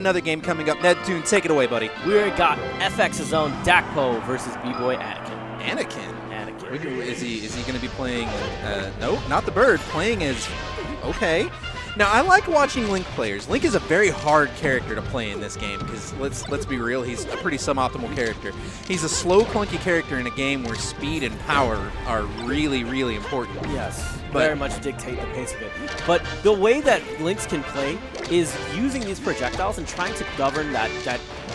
Another game coming up. Nedtoon, take it away, buddy. We got FX's own Dakpo versus B-Boy Anakin. Anakin? Anakin. Is he going to be playing, nope, not the bird, playing as, okay. Now, I like watching Link players. Link is a very hard character to play in this game because, let's be real, he's a pretty suboptimal character. He's a slow, clunky character in a game where speed and power are really, really important. Yes, very much dictate the pace of it. But the way that Links can play is using these projectiles and trying to govern that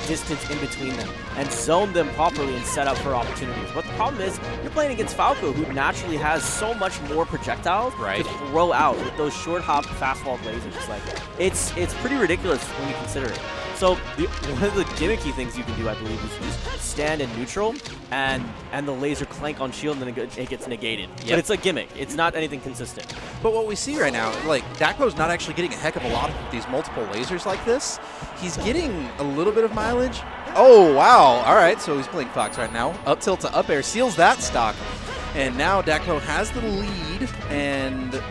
distance in between them and zone them properly and set up for opportunities. But the problem is, you're playing against Falco, who naturally has so much more projectiles to throw out with those short hop, fast walled lasers. Like, it's pretty ridiculous when you consider it. So one of the gimmicky things you can do, I believe, is just stand in neutral and the laser clank on shield and then it gets negated. Yep. But it's a gimmick. It's not anything consistent. But what we see right now, like, Dakpo's not actually getting a heck of a lot of these multiple lasers like this. He's getting a little bit of mileage. Oh, wow. All right, so he's playing Fox right now. Up tilt to up air, seals that stock. And now Dakpo has the lead, and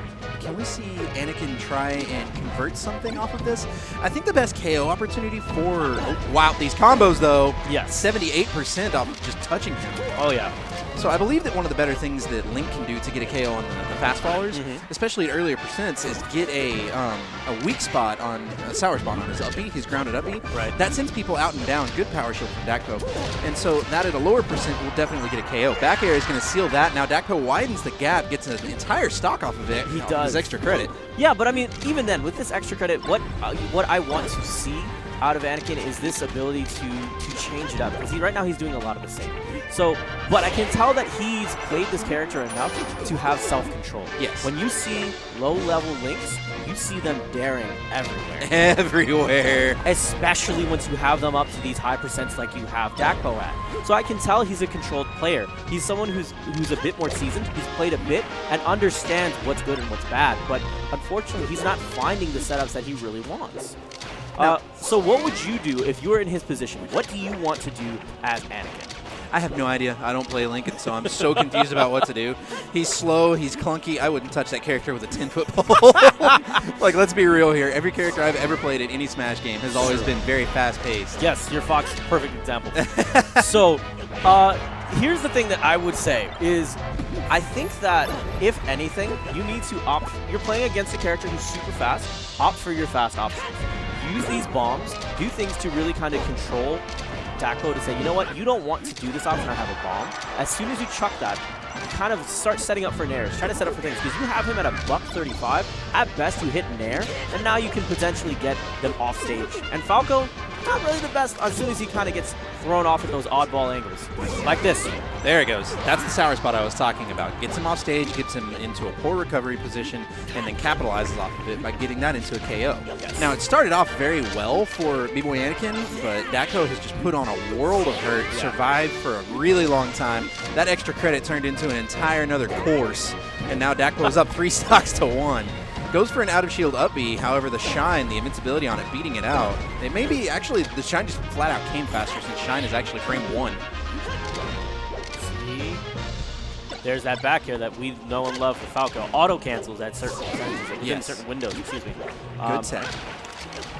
can we see Anakin try and convert something off of this? I think the best KO opportunity for, oh, wow, these combos though. Yes. 78% off of just touching him. Oh yeah. So I believe that one of the better things that Link can do to get a KO on the fast fallers, especially at earlier percents, is get a weak spot on a sour spot on his up B, his grounded up B. Right. That sends people out and down. Good power shield from Dakpo. And so that at a lower percent will definitely get a KO. Back air is going to seal that. Now Dakpo widens the gap, gets an entire stock off of it. He does. His extra credit. Yeah, but I mean, even then, with this extra credit, what I want to see out of Anakin is this ability to change it up. Because right now he's doing a lot of the same. So, but I can tell that he's played this character enough to have self-control. Yes. When you see low-level Links, you see them daring everywhere. Everywhere. Especially once you have them up to these high percents like you have Dakpo at. So I can tell he's a controlled player. He's someone who's a bit more seasoned, he's played a bit, and understands what's good and what's bad. But unfortunately, he's not finding the setups that he really wants. So what would you do if you were in his position? What do you want to do as Anakin? I have no idea. I don't play Lincoln, so I'm so confused about what to do. He's slow. He's clunky. I wouldn't touch that character with a 10-foot pole. Like, let's be real here. Every character I've ever played in any Smash game has always been very fast-paced. Yes, your Fox is a perfect example. So, here's the thing that I would say is, I think that, if anything, you need to opt. You're playing against a character who's super fast. Opt for your fast options. Use these bombs. Do things to really kind of control Dakpo to say, you know what, you don't want to do this option, I have a bomb. As soon as you chuck that, you kind of start setting up for nairs. Try to set up for things, because you have him at a $135. At best, you hit nair, and now you can potentially get them off stage. And Falco, not really the best as soon as he kind of gets thrown off at those oddball angles. Like this. There it goes. That's the sour spot I was talking about. Gets him off stage, gets him into a poor recovery position, and then capitalizes off of it by getting that into a KO. Yes. Now, it started off very well for B-Boy Anakin, but Dakpo has just put on a world of hurt, survived for a really long time. That extra credit turned into an entire another course, and now Dakpo is up 3 stocks to 1. Goes for an out-of-shield up B, however, the Shine, the invincibility on it, beating it out. It may be, actually, the Shine just flat out came faster since Shine is actually frame 1. See? There's that back here that we know and love for Falco. Auto-cancels at certain percentages, in certain windows, excuse me. Good set.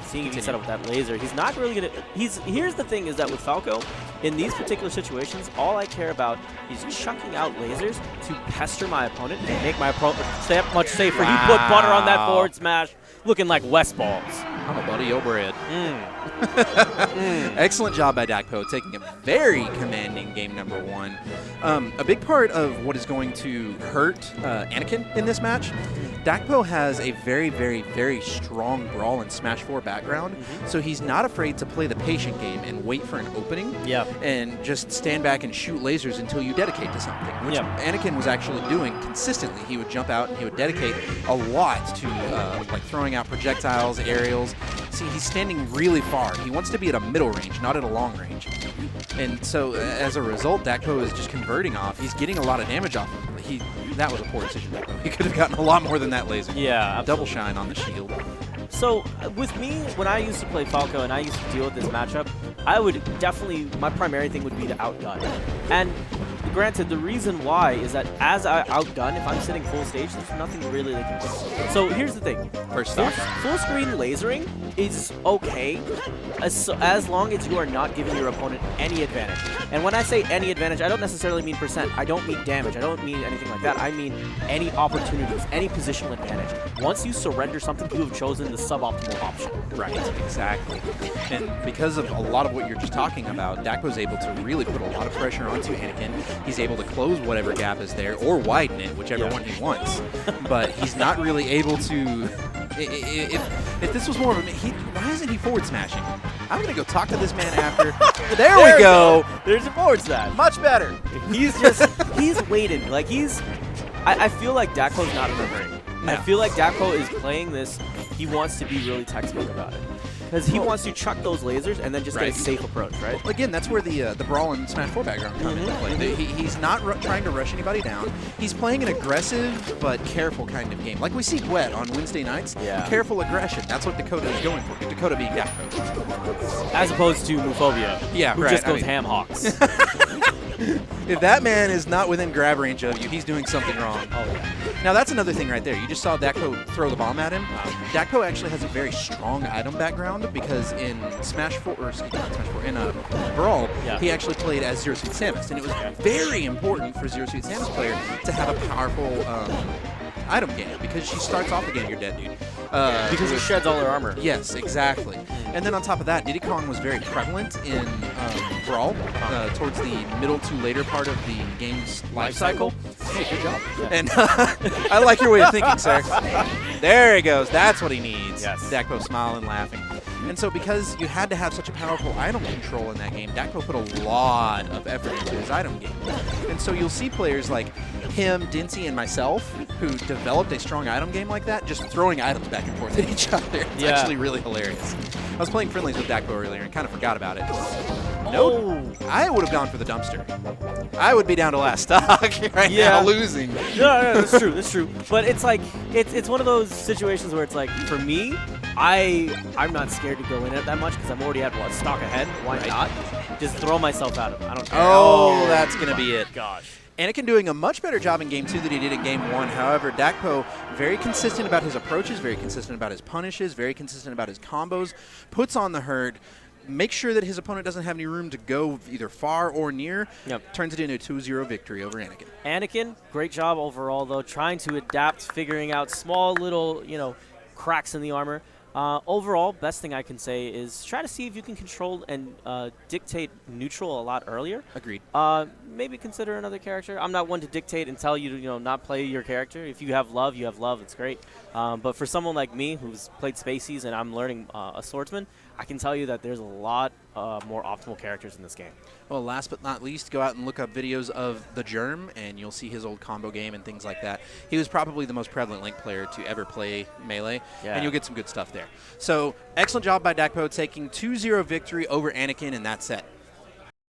Seeing if he set up with that laser, he's not really going to... Here's the thing is that with Falco, in these particular situations, all I care about is chucking out lasers to pester my opponent and make my opponent stay up much safer. Wow. He put butter on that forward smash, looking like West Balls. I'm a buddy, yo bread. Excellent job by Dakpo, taking a very commanding game number 1. A big part of what is going to hurt Anakin in this match, Dakpo has a very, very, very strong Brawl and Smash 4 background, so he's not afraid to play the patient game and wait for an opening and just stand back and shoot lasers until you dedicate to something, which Anakin was actually doing consistently. He would jump out and he would dedicate a lot to like throwing out projectiles, aerials. See, he's standing really far. He wants to be at a middle range, not at a long range. And so, as a result, Dakpo is just converting off. He's getting a lot of damage off of him. That was a poor decision, Dakpo. He could have gotten a lot more than that laser. Yeah, absolutely. Double Shine on the shield. So, with me, when I used to play Falco and I used to deal with this matchup, I would definitely, my primary thing would be to outgun. And granted, the reason why is that as I outgun, if I'm sitting full stage, there's nothing really they can do. So here's the thing. First stock. Full screen lasering is okay as long as you are not giving your opponent any advantage. And when I say any advantage, I don't necessarily mean percent. I don't mean damage. I don't mean anything like that. I mean any opportunities, any positional advantage. Once you surrender something, you have chosen the suboptimal option. Right, exactly. And because of a lot of what you're just talking about, Dakpo's able to really put a lot of pressure onto Anakin. He's able to close whatever gap is there or widen it, whichever one he wants. But he's not really able to... If this was more of a... why isn't he forward smashing? I'm going to go talk to this man after. There we go. There's a forward smash. Much better. He's just... he's waiting. Like, he's... I feel like Dakpo's not in a hurry. No. I feel like Dakpo is playing this. He wants to be really textbook about it. Because he wants to chuck those lasers and then just get a safe approach, right? Well, again, that's where the Brawl and Smash 4 background come into play. He's not trying to rush anybody down. He's playing an aggressive but careful kind of game. Like we see Gwet on Wednesday nights. Yeah. Careful aggression. That's what Dakota is going for. Dakota being Dakpo. As opposed to Muphobia, who just goes ham hawks. If that man is not within grab range of you, he's doing something wrong. Oh, yeah. Now, that's another thing right there. You just saw Dakpo throw the bomb at him. Dakpo actually has a very strong item background because in Smash 4, or excuse me, not Smash 4, in Brawl, he actually played as Zero Suit Samus. And it was very important for Zero Suit Samus player to have a powerful item game because she starts off the game, you're dead, dude. Because he sheds all her armor. Yes, exactly. And then on top of that, Diddy Kong was very prevalent in Brawl towards the middle to later part of the game's life cycle. Hey, good job. Yeah. And I like your way of thinking, sir. There he goes. That's what he needs. Yes. Dakpo smiling, laughing. And so because you had to have such a powerful item control in that game, Dakpo put a lot of effort into his item game. And so you'll see players like him, Dincy, and myself who developed a strong item game like that, just throwing items back and forth at each other. It's actually really hilarious. I was playing friendlies with Dakpo earlier and kind of forgot about it. Nope. I would have gone for the dumpster. I would be down to last stock right now, losing. No, that's true. That's true. But it's like it's one of those situations where it's like, for me, I'm not scared to go in it that much because I'm already at stock ahead. Why not? Just throw myself at him. I don't care. Oh, that's gonna be it. Gosh. Anakin doing a much better job in Game 2 than he did in Game 1. However, Dakpo, very consistent about his approaches, very consistent about his punishes, very consistent about his combos, puts on the hurt, makes sure that his opponent doesn't have any room to go either far or near, turns it into a 2-0 victory over Anakin. Anakin, great job overall, though, trying to adapt, figuring out small little, cracks in the armor. Overall, best thing I can say is try to see if you can control and dictate neutral a lot earlier. Agreed. Maybe consider another character. I'm not one to dictate and tell you to not play your character. If you have love, you have love. It's great. But for someone like me who's played Spacies and I'm learning a swordsman, I can tell you that there's a lot more optimal characters in this game. Well, last but not least, go out and look up videos of the Germ, and you'll see his old combo game and things like that. He was probably the most prevalent Link player to ever play Melee, and you'll get some good stuff there. So, excellent job by Dakpo taking 2-0 victory over Anakin in that set.